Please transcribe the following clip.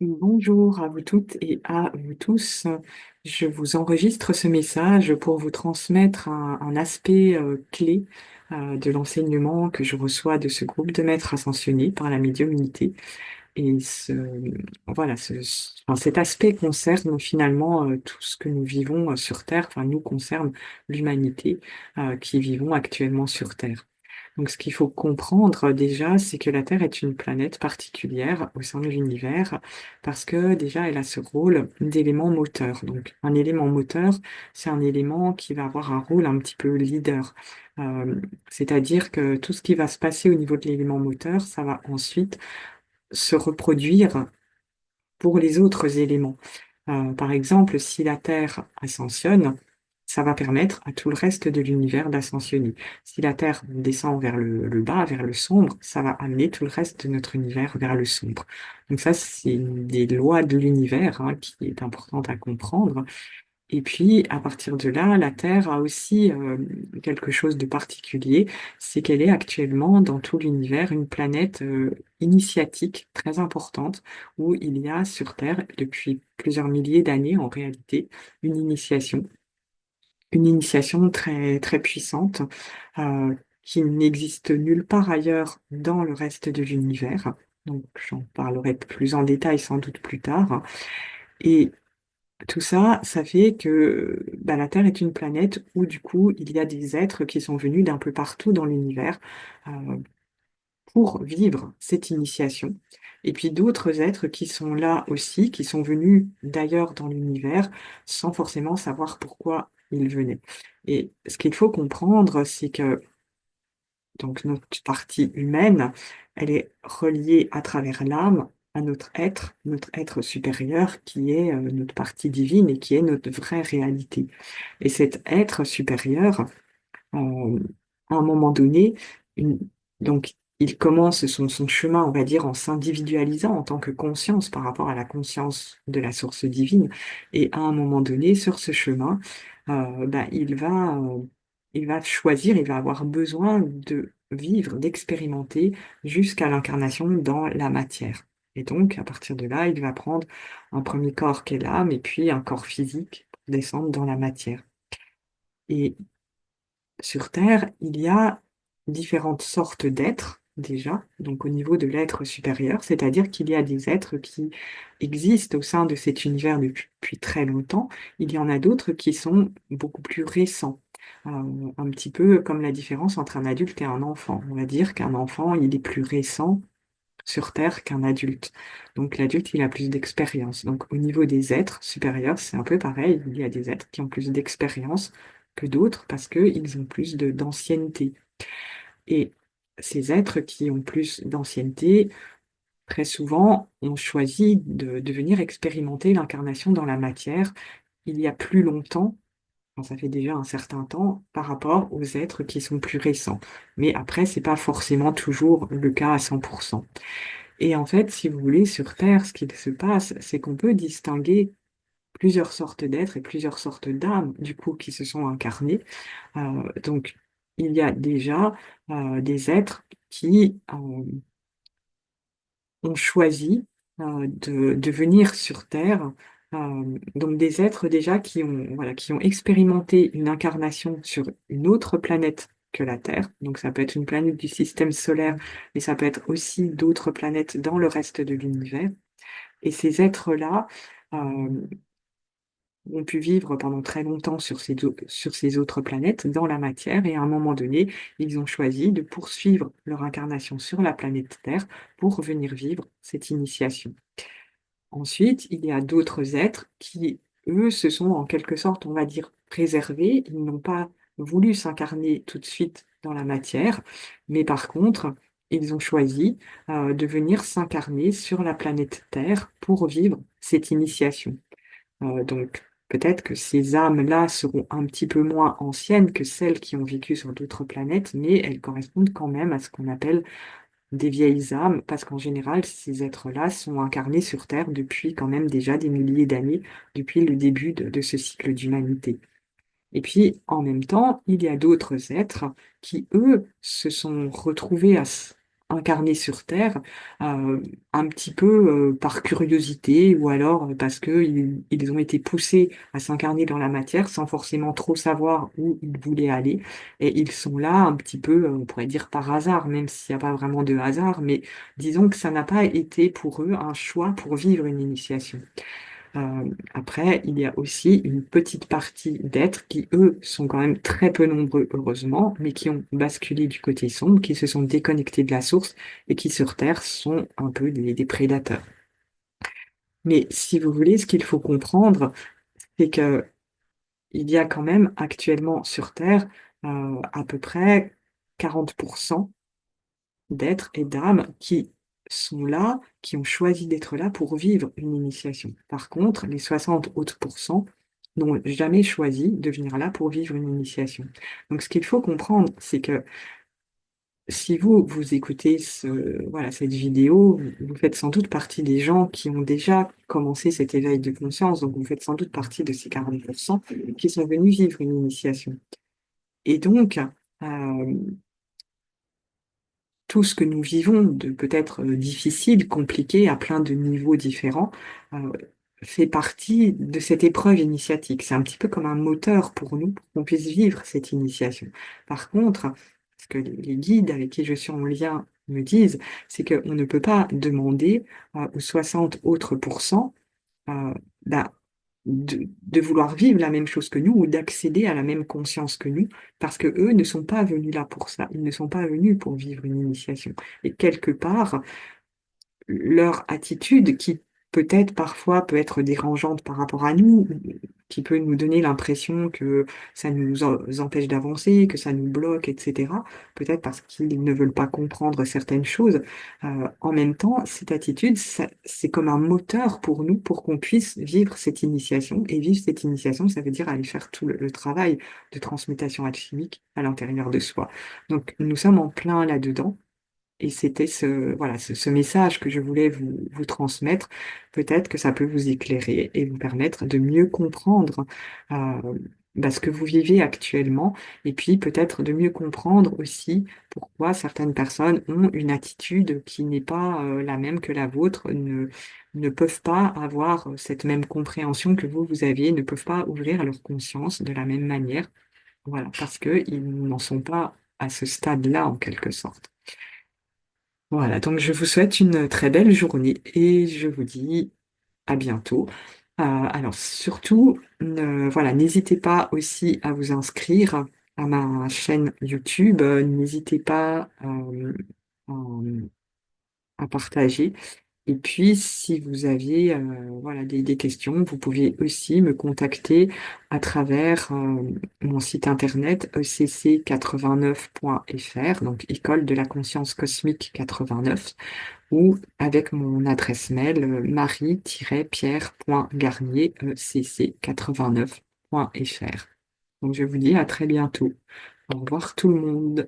Bonjour à vous toutes et à vous tous. Je vous enregistre ce message pour vous transmettre un aspect clé de l'enseignement que je reçois de ce groupe de maîtres ascensionnés par la médiumnité. Et enfin, cet aspect concerne finalement tout ce que nous vivons sur Terre, enfin nous concerne l'humanité qui vivons actuellement sur Terre. Donc ce qu'il faut comprendre déjà, c'est que la Terre est une planète particulière au sein de l'univers parce que déjà elle a ce rôle d'élément moteur. Donc un élément moteur, c'est un élément qui va avoir un rôle un petit peu leader. Euh, C'est-à-dire que tout ce qui va se passer au niveau de l'élément moteur, ça va ensuite se reproduire pour les autres éléments. Par exemple, si la Terre ascensionne, ça va permettre à tout le reste de l'univers d'ascensionner. Si la Terre descend vers le bas, vers le sombre, ça va amener tout le reste de notre univers vers le sombre. Donc ça, c'est une des lois de l'univers, hein, qui est importante à comprendre. Et puis, à partir de là, la Terre a aussi quelque chose de particulier, c'est qu'elle est actuellement dans tout l'univers une planète initiatique très importante, où il y a sur Terre, depuis plusieurs milliers d'années en réalité, une initiation, une initiation très, très puissante, qui n'existe nulle part ailleurs dans le reste de l'univers. Donc, j'en parlerai plus en détail sans doute plus tard. Et tout ça, ça fait que bah, la Terre est une planète où du coup il y a des êtres qui sont venus d'un peu partout dans l'univers euh, pour vivre cette initiation. Et puis d'autres êtres qui sont là aussi, qui sont venus d'ailleurs dans l'univers sans forcément savoir pourquoi ils venaient. Et ce qu'il faut comprendre, c'est que donc notre partie humaine, elle est reliée à travers l'âme à notre être supérieur qui est notre partie divine et qui est notre vraie réalité. Et cet être supérieur, euh, à un moment donné, une- donc il commence son chemin, on va dire, en s'individualisant en tant que conscience par rapport à la conscience de la source divine. Et à un moment donné, sur ce chemin, il va choisir, il va avoir besoin de vivre, d'expérimenter jusqu'à l'incarnation dans la matière. Et donc, à partir de là, il va prendre un premier corps qu'est l'âme et puis un corps physique pour descendre dans la matière. Et sur Terre, il y a différentes sortes d'êtres déjà, donc au niveau de l'être supérieur, c'est-à-dire qu'il y a des êtres qui existent au sein de cet univers depuis très longtemps. Il y en a d'autres qui sont beaucoup plus récents. Un petit peu comme la différence entre un adulte et un enfant. On va dire qu'un enfant, il est plus récent sur Terre qu'un adulte. Donc l'adulte, il a plus d'expérience. Donc au niveau des êtres supérieurs, c'est un peu pareil. Il y a des êtres qui ont plus d'expérience que d'autres parce qu'ils ont plus d'ancienneté. Et ces êtres qui ont plus d'ancienneté, très souvent, ont choisi de venir expérimenter l'incarnation dans la matière il y a plus longtemps. Enfin, ça fait déjà un certain temps par rapport aux êtres qui sont plus récents. Mais après, c'est pas forcément toujours le cas à 100%. Et en fait, si vous voulez, sur Terre, ce qu'il se passe, c'est qu'on peut distinguer plusieurs sortes d'êtres et plusieurs sortes d'âmes, du coup, qui se sont incarnées. Donc, il y a déjà des êtres qui ont choisi de venir sur Terre. Donc, des êtres déjà qui ont, voilà, qui ont expérimenté une incarnation sur une autre planète que la Terre. Donc, ça peut être une planète du système solaire, mais ça peut être aussi d'autres planètes dans le reste de l'univers. Et ces êtres-là ont pu vivre pendant très longtemps sur ces autres planètes, dans la matière, et à un moment donné, ils ont choisi de poursuivre leur incarnation sur la planète Terre pour venir vivre cette initiation. Ensuite, il y a d'autres êtres qui, eux, se sont en quelque sorte, on va dire, préservés. Ils n'ont pas voulu s'incarner tout de suite dans la matière, mais par contre, ils ont choisi de venir s'incarner sur la planète Terre pour vivre cette initiation. Donc, peut-être que ces âmes-là seront un petit peu moins anciennes que celles qui ont vécu sur d'autres planètes, mais elles correspondent quand même à ce qu'on appelle des vieilles âmes, parce qu'en général, ces êtres-là sont incarnés sur Terre depuis quand même déjà des milliers d'années, depuis le début de ce cycle d'humanité. Et puis, en même temps, il y a d'autres êtres qui, eux, se sont retrouvés incarnés sur Terre, euh, un petit peu par curiosité ou alors parce que ils ont été poussés à s'incarner dans la matière sans forcément trop savoir où ils voulaient aller. Et ils sont là un petit peu, on pourrait dire par hasard, même s'il n'y a pas vraiment de hasard, mais disons que ça n'a pas été pour eux un choix pour vivre une initiation. Après, il y a aussi une petite partie d'êtres qui, eux, sont quand même très peu nombreux, heureusement, mais qui ont basculé du côté sombre, qui se sont déconnectés de la source et qui, sur Terre, sont un peu des prédateurs. Mais si vous voulez, ce qu'il faut comprendre, c'est que il y a quand même actuellement sur Terre à peu près 40% d'êtres et d'âmes qui sont là, qui ont choisi d'être là pour vivre une initiation. Par contre, les 60 autres pourcents n'ont jamais choisi de venir là pour vivre une initiation. Donc, ce qu'il faut comprendre, c'est que si vous écoutez voilà, cette vidéo, vous faites sans doute partie des gens qui ont déjà commencé cet éveil de conscience, donc vous faites sans doute partie de ces 40% qui sont venus vivre une initiation. Et donc, tout ce que nous vivons de peut-être difficile, compliqué, à plein de niveaux différents, euh, fait partie de cette épreuve initiatique. C'est un petit peu comme un moteur pour nous, pour qu'on puisse vivre cette initiation. Par contre, ce que les guides avec qui je suis en lien me disent, c'est qu'on ne peut pas demander aux 60 autres pourcents euh, bah, de vouloir vivre la même chose que nous ou d'accéder à la même conscience que nous, parce que eux ne sont pas venus là pour ça. Ils ne sont pas venus pour vivre une initiation. Et quelque part, leur attitude, qui peut-être parfois peut être dérangeante par rapport à nous, qui peut nous donner l'impression que ça nous empêche d'avancer, que ça nous bloque, etc. Peut-être parce qu'ils ne veulent pas comprendre certaines choses. En même temps, cette attitude, c'est comme un moteur pour nous, pour qu'on puisse vivre cette initiation. Et vivre cette initiation, ça veut dire aller faire tout le travail de transmutation alchimique à l'intérieur de soi. Donc, nous sommes en plein là-dedans. Et c'était voilà, ce message que je voulais vous transmettre. Peut-être que ça peut vous éclairer et vous permettre de mieux comprendre ce que vous vivez actuellement et puis peut-être de mieux comprendre aussi pourquoi certaines personnes ont une attitude qui n'est pas la même que la vôtre, ne peuvent pas avoir cette même compréhension que vous aviez, ne peuvent pas ouvrir leur conscience de la même manière. Voilà, parce qu'ils n'en sont pas à ce stade-là en quelque sorte. Voilà, donc je vous souhaite une très belle journée et je vous dis à bientôt. Alors surtout, voilà, n'hésitez pas aussi à vous inscrire à ma chaîne YouTube. N'hésitez pas à partager. Et puis, si vous aviez voilà, des questions, vous pouvez aussi me contacter à travers mon site internet ecc89.fr, donc École de la conscience cosmique 89, ou avec mon adresse mail marie-pierre.garnier cc89.fr. Donc, je vous dis à très bientôt. Au revoir tout le monde.